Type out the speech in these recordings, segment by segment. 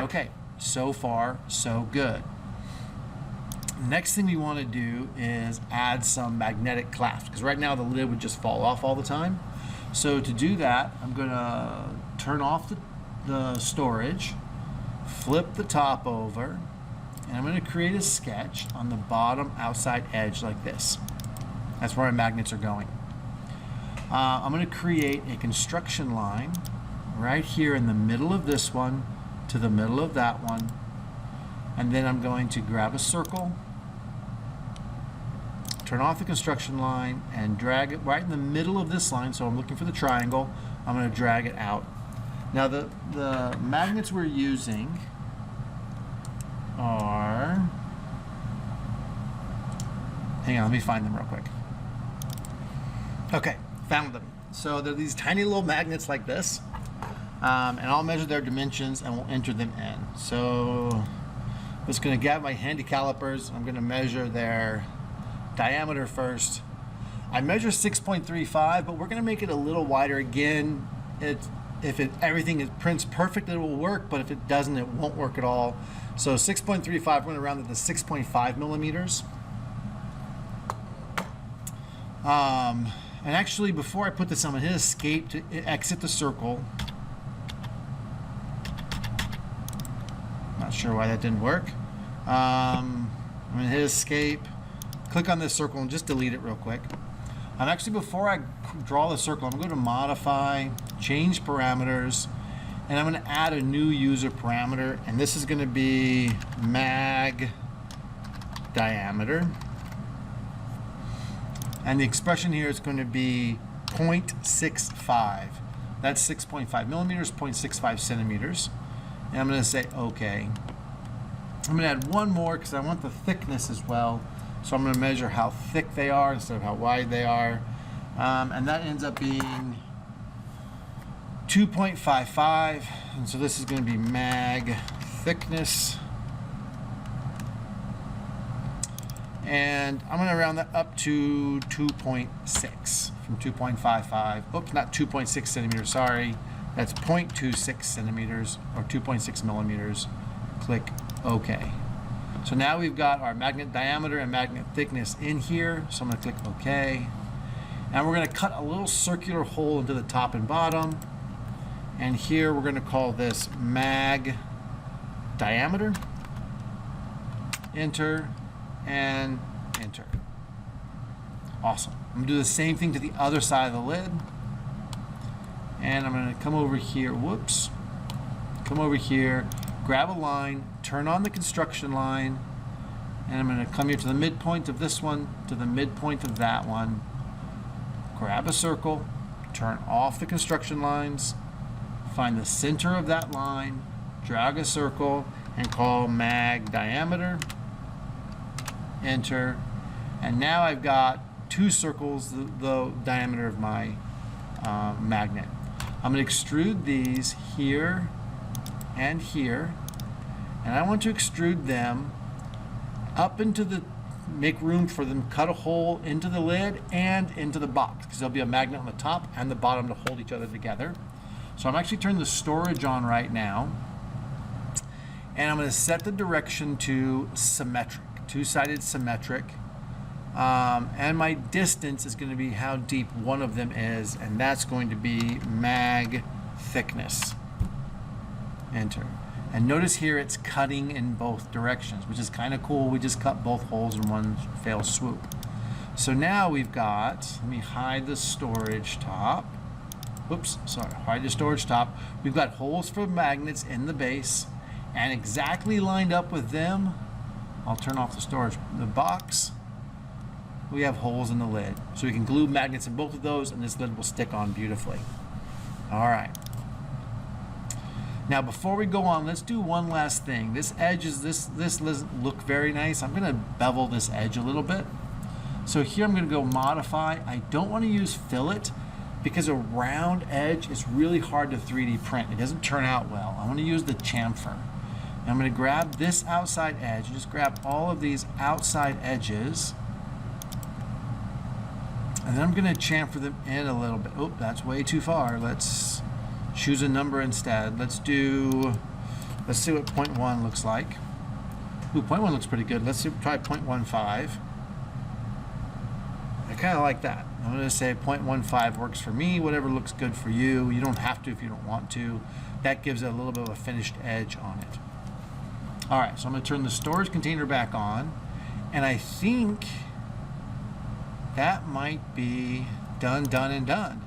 Okay, so far, so good. Next thing we want to do is add some magnetic clasp, because right now the lid would just fall off all the time. So to do that, I'm going to turn off the storage, flip the top over, and I'm going to create a sketch on the bottom outside edge like this. That's where our magnets are going. I'm going to create a construction line right here in the middle of this one to the middle of that one, and then I'm going to grab a circle, turn off the construction line, and drag it right in the middle of this line. So I'm looking for the triangle. I'm going to drag it out. Now the magnets we're using are, hang on, let me find them real quick. Okay, found them. So they're these tiny little magnets like this, and I'll measure their dimensions and we'll enter them in. So I'm just going to grab my handy calipers. I'm going to measure their diameter first. I measure 6.35, but we're going to make it a little wider. Again, everything prints perfect, it will work, but if it doesn't, it won't work at all. So 6.35, we're going to round it to 6.5 millimeters. And actually, before I put this on, I'm going to hit escape to exit the circle. Not sure why that didn't work. I'm going to hit escape, click on this circle, and just delete it real quick. Actually, before I draw the circle, I'm going to modify, change parameters, and I'm going to add a new user parameter, and this is going to be mag diameter. And the expression here is going to be 0.65. That's 6.5 millimeters, 0.65 centimeters. And I'm going to say OK. I'm going to add one more because I want the thickness as well. So I'm going to measure how thick they are instead of how wide they are. And that ends up being 2.55. And so this is going to be mag thickness. And I'm going to round that up to 2.6 from 2.55. Oops, not 2.6 centimeters, sorry. That's 0.26 centimeters or 2.6 millimeters. Click OK. So now we've got our magnet diameter and magnet thickness in here. So I'm going to click OK. And we're going to cut a little circular hole into the top and bottom. And here we're going to call this mag diameter. Enter. And enter. Awesome. I'm going to do the same thing to the other side of the lid. And I'm going to come over here. Whoops. Come over here, grab a line, turn on the construction line, and I'm going to come here to the midpoint of this one, to the midpoint of that one. Grab a circle, turn off the construction lines, find the center of that line, drag a circle, and call mag diameter. Enter, and now I've got two circles the diameter of my magnet. I'm going to extrude these here and here, and I want to extrude them up into the, make room for them, cut a hole into the lid and into the box, because there'll be a magnet on the top and the bottom to hold each other together. So I'm actually turning the storage on right now, and I'm going to set the direction to symmetric. Two-sided symmetric, and my distance is going to be how deep one of them is, and that's going to be mag thickness. Enter. And notice here it's cutting in both directions, which is kind of cool. We just cut both holes in one fell swoop. So now we've got, let me hide the storage top. Whoops, sorry, hide the storage top. We've got holes for magnets in the base, and exactly lined up with them, I'll turn off the storage, the box. We have holes in the lid. So we can glue magnets in both of those, and this lid will stick on beautifully. All right. Now before we go on, let's do one last thing. This edge is, this doesn't look very nice. I'm gonna bevel this edge a little bit. So here I'm gonna go modify. I don't wanna use fillet because a round edge is really hard to 3D print. It doesn't turn out well. I wanna use the chamfer. I'm going to grab this outside edge, just grab all of these outside edges, and then I'm going to chamfer them in a little bit. Oh, that's way too far. Let's choose a number instead. Let's do Let's see what 0.1 looks like. Ooh, 0.1 looks pretty good. Let's try 0.15. I kind of like that. I'm going to say 0.15 works for me. Whatever looks good for you. You don't have to if you don't want to. That gives it a little bit of a finished edge on it. All right, so I'm going to turn the storage container back on, and I think that might be done, done, and done.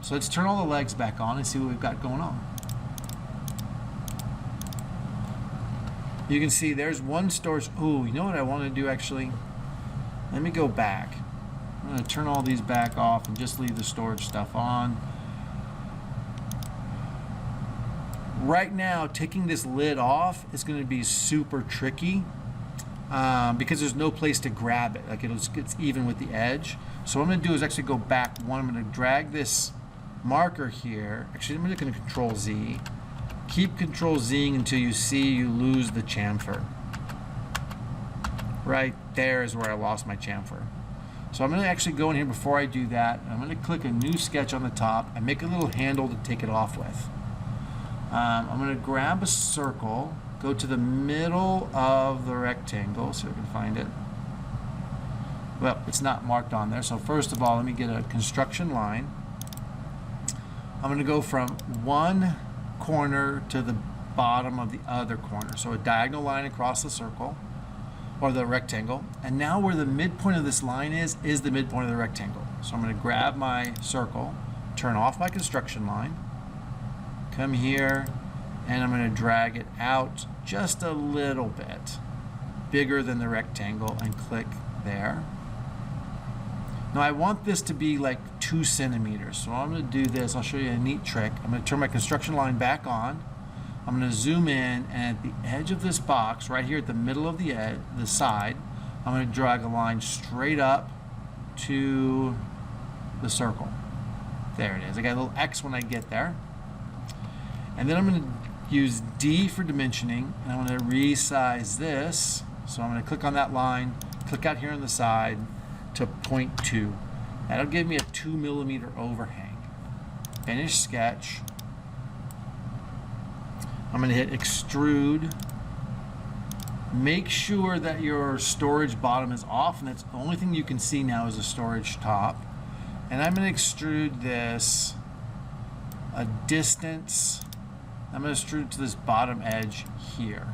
So let's turn all the legs back on and see what we've got going on. You can see there's one storage. Ooh, you know what I want to do actually? Let me go back. I'm going to turn all these back off and just leave the storage stuff on. Right now, taking this lid off is going to be super tricky because there's no place to grab it. Like it's even with the edge. So what I'm going to do is actually go back one. I'm going to drag this marker here. Actually, I'm going to Control Z. Keep Control Zing until you see you lose the chamfer. Right there is where I lost my chamfer. So I'm going to actually go in here before I do that. I'm going to click a new sketch on the top and make a little handle to take it off with. I'm going to grab a circle, go to the middle of the rectangle so I can find it. Well, it's not marked on there. So first of all, let me get a construction line. I'm going to go from one corner to the bottom of the other corner. So a diagonal line across the circle or the rectangle. And now where the midpoint of this line is the midpoint of the rectangle. So I'm going to grab my circle, turn off my construction line, come here, and I'm going to drag it out just a little bit bigger than the rectangle and click there. Now I want this to be like 2 centimeters. So I'm going to do this. I'll show you a neat trick. I'm going to turn my construction line back on. I'm going to zoom in, and at the edge of this box, right here at the middle of the side, I'm going to drag a line straight up to the circle. There it is. I got a little X when I get there. And then I'm going to use D for dimensioning, and I'm going to resize this. So I'm going to click on that line, click out here on the side to 0.2. That'll give me a 2 millimeter overhang. Finish sketch. I'm going to hit extrude. Make sure that your storage bottom is off, and that's the only thing you can see now is the storage top. And I'm going to extrude this a distance. I'm going to extrude to this bottom edge here.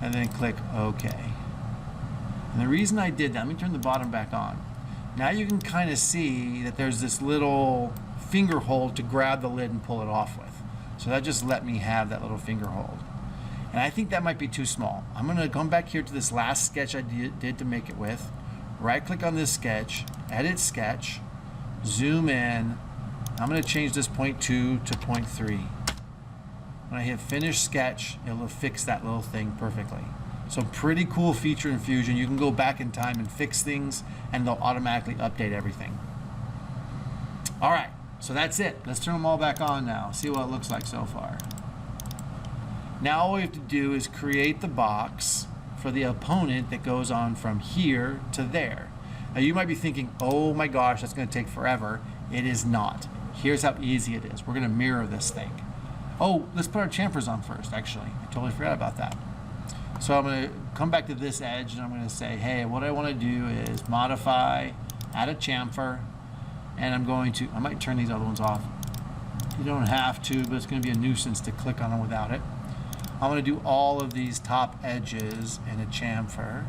And then click OK. And the reason I did that, let me turn the bottom back on. Now you can kind of see that there's this little finger hold to grab the lid and pull it off with. So that just let me have that little finger hold. And I think that might be too small. I'm going to come back here to this last sketch I did to make it with. Right click on this sketch, edit sketch, zoom in. I'm going to change this 0.2 to 0.3. When I hit finish sketch, it'll fix that little thing perfectly. So pretty cool feature in Fusion. You can go back in time and fix things, and they'll automatically update everything. All right, so that's it. Let's turn them all back on now. See what it looks like so far. Now all we have to do is create the box for the opponent that goes on from here to there. Now you might be thinking, oh my gosh, that's going to take forever. It is not. Here's how easy it is. We're going to mirror this thing. Oh, let's put our chamfers on first, actually. I totally forgot about that. So I'm going to come back to this edge, and I'm going to say, hey, what I want to do is modify, add a chamfer, and I'm going to, I might turn these other ones off. You don't have to, but it's going to be a nuisance to click on them without it. I'm going to do all of these top edges in a chamfer.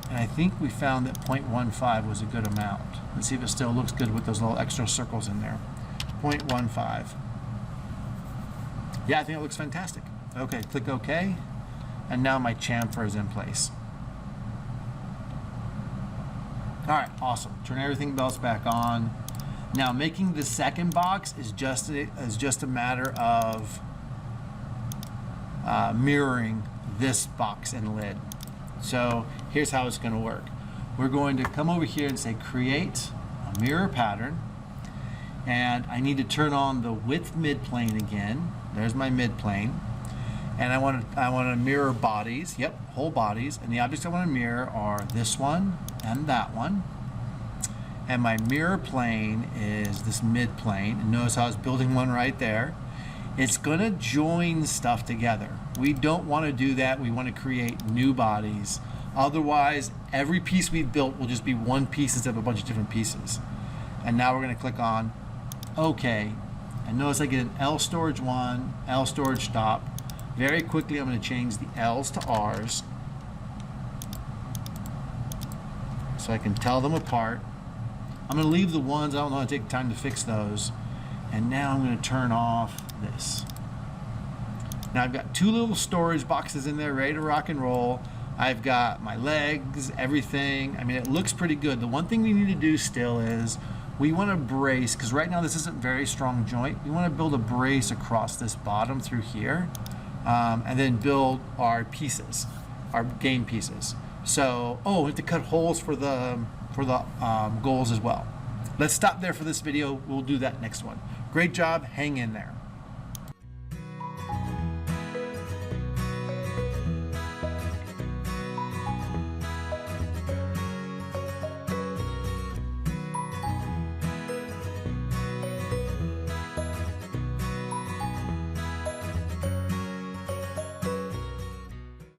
And I think we found that 0.15 was a good amount. Let's see if it still looks good with those little extra circles in there. 0.15. Yeah, I think it looks fantastic. Okay, click OK. And now my chamfer is in place. All right, awesome. Turn everything else back on. Now making the second box is just a matter of mirroring this box and lid. So here's how it's going to work. We're going to come over here and say create a mirror pattern, and I need to turn on the width midplane again. There's my midplane, and I want to mirror bodies. Yep, whole bodies, and the objects I want to mirror are this one and that one. And my mirror plane is this midplane, and notice how I was building one right there. It's going to join stuff together. We don't want to do that. We want to create new bodies. Otherwise, every piece we've built will just be one piece instead of a bunch of different pieces. And now we're going to click on OK. And notice I get an L storage 1, L storage stop. Very quickly, I'm going to change the L's to R's so I can tell them apart. I'm going to leave the ones. I don't want to take time to fix those. And now I'm going to turn off this. Now I've got two little storage boxes in there ready to rock and roll. I've got my legs, everything. I mean, it looks pretty good. The one thing we need to do still is we want to brace, because right now this isn't very strong joint. We want to build a brace across this bottom through here, and then build our pieces, our game pieces. So, oh, we have to cut holes for the goals as well. Let's stop there for this video. We'll do that next one. Great job. Hang in there.